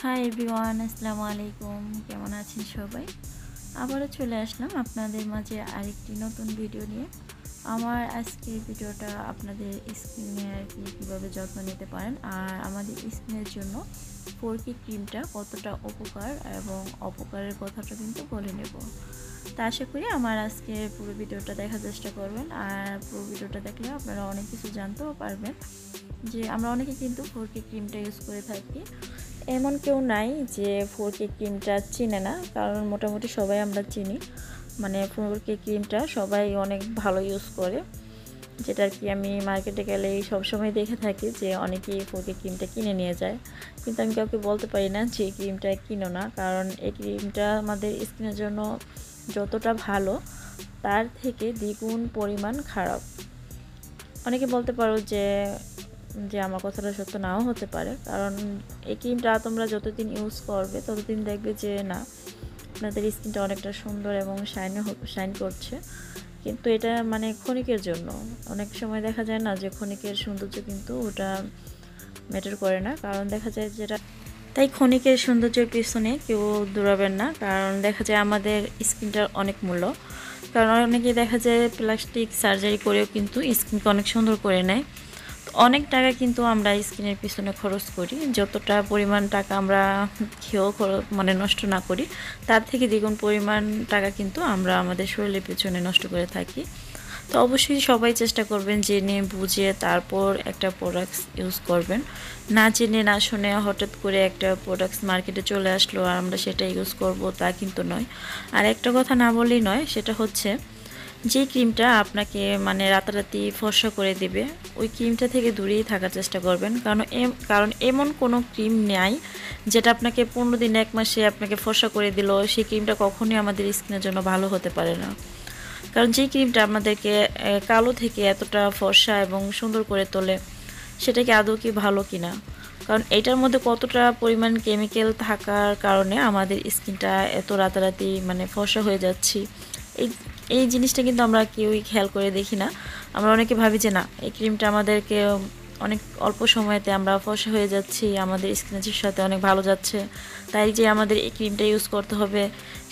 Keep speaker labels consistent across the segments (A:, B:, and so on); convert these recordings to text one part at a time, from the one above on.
A: Hi everyone, আসসালামু আলাইকুম। কেমন আছেন সবাই? আবারও চলে আসলাম আপনাদের মাঝে আরেকটি নতুন ভিডিও নিয়ে। আমার আজকের ভিডিওটা আপনাদের স্কিনে আর কি কীভাবে যত্ন নিতে পারেন আর আমাদের স্কিনের জন্য ফোরকি ক্রিমটা কতটা উপকার এবং অপকারের কথাটা কিন্তু বলে নেব। তা আশা করি আমার আজকের পুরো ভিডিওটা দেখার চেষ্টা করবেন আর পুরো ভিডিওটা দেখলে আপনারা অনেক কিছু জানতেও পারবেন যে আমরা অনেকে কিন্তু ফোরকি ক্রিমটা ইউজ করে থাকি। এমন কেউ নাই যে ফোরকি ক্রিমটা চিনে না, কারণ মোটামুটি সবাই আমরা চিনি। মানে ফোরকি ক্রিমটা সবাই অনেক ভালো ইউজ করে, যেটা আর কি আমি মার্কেটে গেলেই সবসময় দেখে থাকি যে অনেকেই ফোরকি ক্রিমটা কিনে নিয়ে যায়, কিন্তু আমি কাউকে বলতে পারি না যে এই ক্রিমটা কিনো না, কারণ এই ক্রিমটা আমাদের স্কিনের জন্য যতটা ভালো তার থেকে দ্বিগুণ পরিমাণ খারাপ। অনেকে বলতে পারো যে আমার কথাটা সত্য নাও হতে পারে, কারণ এই ক্রিমটা তোমরা যতদিন ইউজ করবে ততদিন দেখবে যে না, আপনাদের স্কিনটা অনেকটা সুন্দর এবং শাইন করছে। কিন্তু এটা মানে ক্ষণিকের জন্য। অনেক সময় দেখা যায় না যে ক্ষণিকের সৌন্দর্য কিন্তু ওটা ম্যাটার করে না, কারণ দেখা যায় যেটা তাই ক্ষণিকের সৌন্দর্যের পিছনে কেউ দৌড়াবেন না, কারণ দেখা যায় আমাদের স্কিনটার অনেক মূল্য। কারণ অনেকে দেখা যায় প্লাস্টিক সার্জারি করেও কিন্তু স্কিনকে অনেক সুন্দর করে নেয়। অনেক টাকা কিন্তু আমরা স্কিনের পিছনে খরচ করি, যতটা পরিমাণ টাকা আমরা খেয়েও মানে নষ্ট না করি, তার থেকে দ্বিগুণ পরিমাণ টাকা কিন্তু আমরা আমাদের শরীরের পিছনে নষ্ট করে থাকি। তো অবশ্যই সবাই চেষ্টা করবেন জেনে বুঝে তারপর একটা প্রোডাক্টস ইউজ করবেন। না জেনে না শুনে হঠাৎ করে একটা প্রোডাক্টস মার্কেটে চলে আসলো আর আমরা সেটা ইউজ করব তা কিন্তু নয়। আর একটা কথা না বললেই নয়, সেটা হচ্ছে যে ক্রিমটা আপনাকে মানে রাতারাতি ফর্সা করে দিবে ওই ক্রিমটা থেকে দূরেই থাকার চেষ্টা করবেন, কারণ এমন কোনো ক্রিম নেই যেটা আপনাকে 15 দিন 1 মাসে আপনাকে ফর্সা করে দিল। সেই ক্রিমটা কখনোই আমাদের স্কিনের জন্য ভালো হতে পারে না, কারণ যে ক্রিমটা আমাদেরকে কালো থেকে এতটা ফর্সা এবং সুন্দর করে তোলে সেটা কি আদৌ কি ভালো কিনা, কারণ এটার মধ্যে কতটা পরিমাণ কেমিক্যাল থাকার কারণে আমাদের স্কিনটা এত রাতারাতি মানে ফর্সা হয়ে যাচ্ছি, এই এই জিনিসটা কিন্তু আমরা কেউই খেয়াল করে দেখি না। আমরা অনেকে ভাবি যে না, এই ক্রিমটা আমাদেরকে অনেক অল্প সময়তে আমরা ফর্সা হয়ে যাচ্ছি, আমাদের স্কিনের সাথে অনেক ভালো যাচ্ছে, তাই যে আমাদের এই ক্রিমটা ইউজ করতে হবে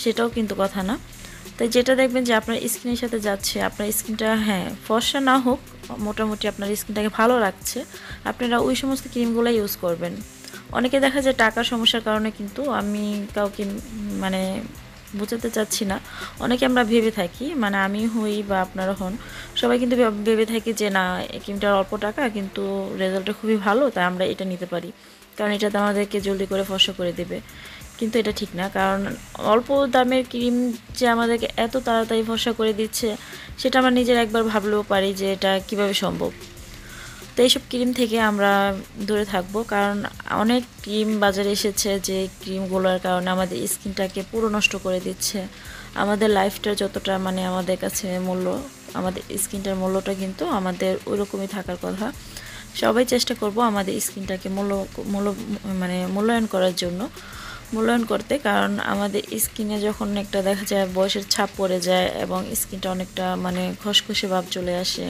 A: সেটাও কিন্তু কথা না। তাই যেটা দেখবেন যে আপনার স্কিনের সাথে যাচ্ছে, আপনার স্কিনটা হ্যাঁ ফর্সা না হোক, মোটামুটি আপনার স্কিনটাকে ভালো রাখছে, আপনারা ওই সমস্ত ক্রিমগুলো ইউজ করবেন। অনেকে দেখা যায় টাকার সমস্যার কারণে, কিন্তু আমি কাউকে মানে বোঝাতে চাচ্ছি না, অনেকে আমরা ভেবে থাকি, মানে আমি হই বা আপনারা হন, সবাই কিন্তু ভেবে থাকি যে না, এই ক্রিমটার অল্প টাকা কিন্তু রেজাল্টটা খুবই ভালো, তাই আমরা এটা নিতে পারি, কারণ এটাতে আমাদেরকে জলদি করে ফর্সা করে দেবে। কিন্তু এটা ঠিক না, কারণ অল্প দামের ক্রিম যে আমাদেরকে এত তাড়াতাড়ি ফর্সা করে দিচ্ছে সেটা আমরা নিজের একবার ভাবলেও পারি যে এটা কিভাবে সম্ভব। তো এইসব ক্রিম থেকে আমরা দূরে থাকবো, কারণ অনেক ক্রিম বাজারে এসেছে যে ক্রিমগুলোর কারণে আমাদের স্কিনটাকে পুরো নষ্ট করে দিচ্ছে। আমাদের লাইফটা যতটা মানে আমাদের কাছে মূল্য, আমাদের স্কিনটার মূল্যটা কিন্তু আমাদের ওইরকমই থাকার কথা। সবাই চেষ্টা করব আমাদের স্কিনটাকে মূল্যায়ন করার জন্য, মূল্যায়ন করতে, কারণ আমাদের স্কিনে যখন একটা দেখা যায় বয়সের ছাপ পড়ে যায় এবং স্কিনটা অনেকটা মানে খসখসে ভাব চলে আসে,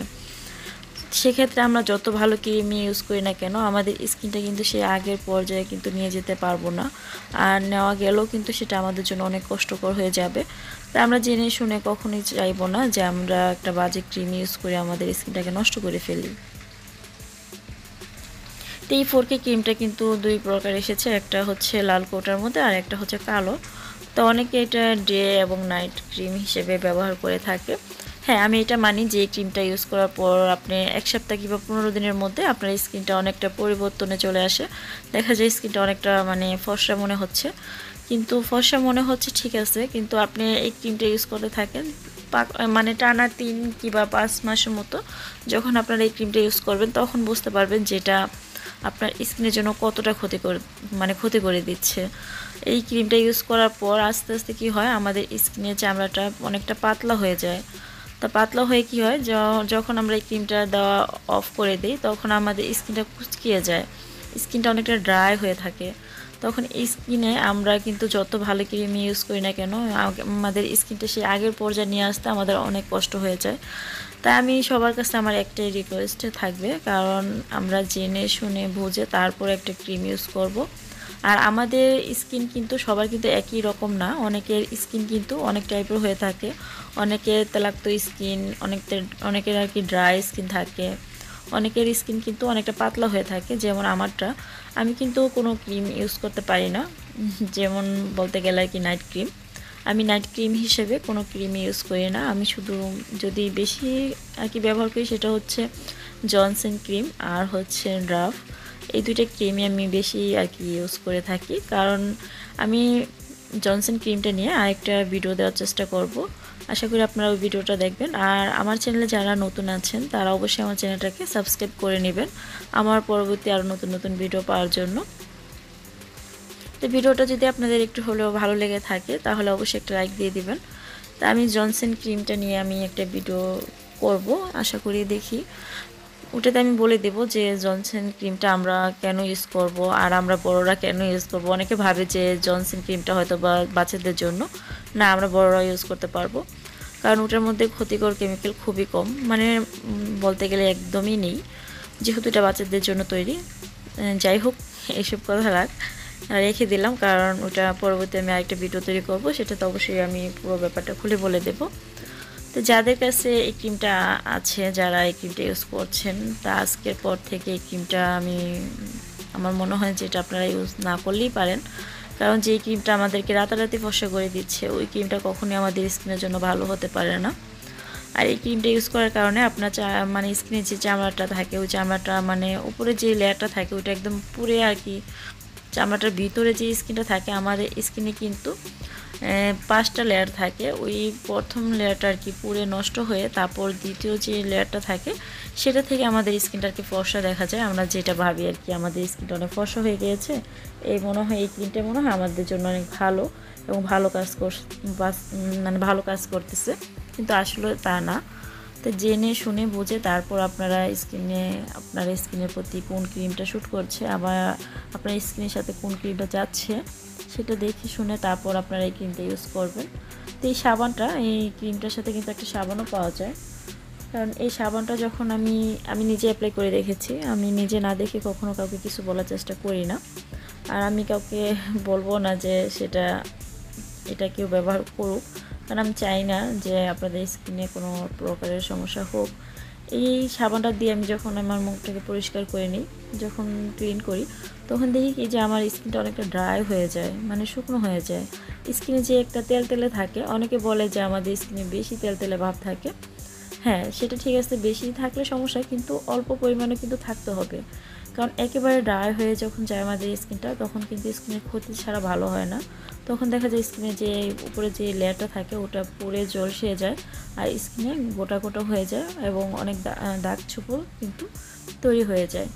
A: সেক্ষেত্রে আমরা যত ভালো ক্রিম ইউজ করি না কেন আমাদের স্কিনটা কিন্তু সেই আগের পর্যায়ে কিন্তু নিয়ে যেতে পারবো না, আর নেওয়া গেলেও কিন্তু সেটা আমাদের জন্য অনেক কষ্টকর হয়ে যাবে। তাই আমরা জেনে শুনে কখনোই চাইবো না যে আমরা একটা বাজে ক্রিম ইউজ করে আমাদের স্কিনটাকে নষ্ট করে ফেলি। তো এই ফোরকে ক্রিমটা কিন্তু দুই প্রকার এসেছে, একটা হচ্ছে লাল কোটার মধ্যে আর একটা হচ্ছে কালো। তো অনেকে এটা ডে এবং নাইট ক্রিম হিসেবে ব্যবহার করে থাকে। হ্যাঁ, আমি এটা মানি যে এই ক্রিমটা ইউজ করার পর আপনি 1 সপ্তাহ কিংবা 15 দিনের মধ্যে আপনার স্কিনটা অনেকটা পরিবর্তনে চলে আসে, দেখা যায় স্কিনটা অনেকটা মানে ফর্সা মনে হচ্ছে। কিন্তু ফর্সা মনে হচ্ছে ঠিক আছে, কিন্তু আপনি এই ক্রিমটা ইউজ করতে থাকেন মানে টানা 3 কিংবা 5 মাসের মতো, যখন আপনারা এই ক্রিমটা ইউজ করবেন তখন বুঝতে পারবেন যেটা আপনার স্কিনের জন্য কতটা ক্ষতি করে দিচ্ছে। এই ক্রিমটা ইউজ করার পর আস্তে আস্তে কী হয়, আমাদের স্কিনের চামড়াটা অনেকটা পাতলা হয়ে যায়। তা পাতলা হয়ে কী হয়, যখন আমরা এই ক্রিমটা দেওয়া অফ করে দিই তখন আমাদের স্কিনটা কুচকিয়ে যায়, স্কিনটা অনেকটা ড্রাই হয়ে থাকে। তখন এই স্কিনে আমরা কিন্তু যত ভালো ক্রিম ইউজ করি না কেন, আমাদের স্কিনটা সেই আগের পর্যায়ে নিয়ে আসতে আমাদের অনেক কষ্ট হয়ে যায়। তাই আমি সবার কাছে আমার একটাই রিকোয়েস্ট থাকবে, কারণ আমরা জেনে শুনে বুঝে তারপর একটা ক্রিম ইউজ করব। আর আমাদের স্কিন কিন্তু সবার কিন্তু একই রকম না, অনেকের স্কিন কিন্তু অনেক টাইপের হয়ে থাকে। অনেকের তেলাক্ত স্কিন, অনেকের আর কি ড্রাই স্কিন থাকে, অনেকের স্কিন কিন্তু অনেকটা পাতলা হয়ে থাকে। যেমন আমারটা, আমি কিন্তু কোনো ক্রিম ইউজ করতে পারি না, যেমন বলতে গেলে আর কি নাইট ক্রিম। আমি নাইট ক্রিম হিসেবে কোনো ক্রিম ইউজ করি না। আমি শুধু যদি বেশি আর কি ব্যবহার করি সেটা হচ্ছে জনসন ক্রিম আর হচ্ছে ড্রাফ, এই দুইটা ক্রিমই আমি বেশি আর কি ইউজ করে থাকি। কারণ আমি জনসন ক্রিমটা নিয়ে আরেকটা ভিডিও দেওয়ার চেষ্টা করব, আশা করি আপনারা ওই ভিডিওটা দেখবেন। আর আমার চ্যানেলে যারা নতুন আছেন তারা অবশ্যই আমার চ্যানেলটাকে সাবস্ক্রাইব করে নেবেন আমার পরবর্তী আরও নতুন নতুন ভিডিও পাওয়ার জন্য। তো ভিডিওটা যদি আপনাদের একটু হলেও ভালো লেগে থাকে তাহলে অবশ্যই একটা লাইক দিয়ে দিবেন। তা আমি জনসন ক্রিমটা নিয়ে আমি একটা ভিডিও করব, আশা করি দেখি ওটাতে আমি বলে দেব যে জনসন ক্রিমটা আমরা কেন ইউজ করব আর আমরা বড়রা কেন ইউজ করব। অনেকে ভাবে যে জনসন ক্রিমটা হয়তো বা বাচ্চাদের জন্য, না আমরা বড়রা ইউজ করতে পারবো, কারণ ওটার মধ্যে ক্ষতিকর কেমিক্যাল খুবই কম, মানে বলতে গেলে একদমই নেই, যেহেতু এটা বাচ্চাদের জন্য তৈরি। যাই হোক, এইসব কথা রেখে দিলাম, কারণ ওটা পরবর্তী আমি আরেকটা ভিডিও তৈরি করব, সেটা তো অবশ্যই আমি পুরো ব্যাপারটা খুলে বলে দেব। তো যাদের কাছে এই ক্রিমটা আছে, যারা এই ক্রিমটা ইউজ করছেন, তা আজকের পর থেকে এই ক্রিমটা আমার মনে হয় যে এটা আপনারা ইউজ না করলেই পারেন, কারণ যে ক্রিমটা আমাদেরকে রাতারাতি ফর্সা করে দিচ্ছে ওই ক্রিমটা কখনোই আমাদের স্কিনের জন্য ভালো হতে পারে না। আর এই ক্রিমটা ইউজ করার কারণে আপনার মানে স্কিনের যে চামড়াটা থাকে, ওই চামড়াটা মানে উপরে যে লেয়ারটা থাকে ওইটা একদম পুরে আর কি, চামড়াটার ভিতরে যে স্কিনটা থাকে, আমাদের স্কিনে কিন্তু 5টা লেয়ার থাকে। ওই প্রথম লেয়ারটা আর কি পুরে নষ্ট হয়ে তারপর দ্বিতীয় যে লেয়ারটা থাকে সেটা থেকে আমাদের স্কিনটা আর কি ফর্সা দেখা যায়। আমরা যেটা ভাবি আর কি আমাদের স্কিনটা অনেক ফর্সা হয়ে গিয়েছে, এই মনে হয় এই ক্রিমটা মনে হয় আমাদের জন্য অনেক ভালো এবং ভালো কাজ করতেছে, কিন্তু আসলে তা না। তো জেনে শুনে বুঝে তারপর আপনার স্কিনের প্রতি কোন ক্রিমটা শ্যুট করছে, আবার আপনার স্কিনের সাথে কোন ক্রিমটা যাচ্ছে সেটা দেখে শুনে তারপর আপনারা এই ক্রিমটা ইউজ করবেন। তো এই ক্রিমটার সাথে কিন্তু একটা সাবানও পাওয়া যায়, কারণ এই সাবানটা যখন আমি নিজে অ্যাপ্লাই করে দেখেছি, আমি নিজে না দেখে কখনো কাউকে কিছু বলার চেষ্টা করি না, আর আমি কাউকে বলবো না যে এটা কেউ ব্যবহার করুক, কারণ আমি চাই না যে আপনাদের স্কিনে কোনো প্রকারের সমস্যা হোক। এই সাবানটা দিয়ে আমি যখন আমার মুখটাকে পরিষ্কার করে নিই, যখন ক্লিন করি, তখন দেখি কি যে আমার স্কিনটা অনেকটা ড্রাই হয়ে যায়, মানে শুকনো হয়ে যায়। স্কিনে যে একটা তেলে থাকে, অনেকে বলে যে আমাদের স্কিনে বেশি তেলে ভাব থাকে। হ্যাঁ, সেটা ঠিক আছে, বেশি থাকলে সমস্যা, কিন্তু অল্প পরিমাণে কিন্তু থাকতে হবে, কারণ একেবারে ড্রাই হয়ে যখন যায় আমাদের স্কিনটা, তখন কিন্তু স্কিনের ক্ষতি ছাড়া ভালো হয় না। তখন দেখা যায় স্কিনে যে উপরে যে লেয়ারটা থাকে ওটা পুড়ে ঝলসে যায় আর স্কিনে গোটা গোটা হয়ে যায় এবং অনেক দাগ ছোপও কিন্তু তৈরি হয়ে যায়।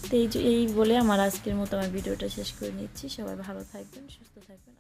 A: তো এই বলে আমার আজকের মতো আমার ভিডিওটা শেষ করে নিচ্ছি। সবাই ভালো থাকবেন, সুস্থ থাকবেন।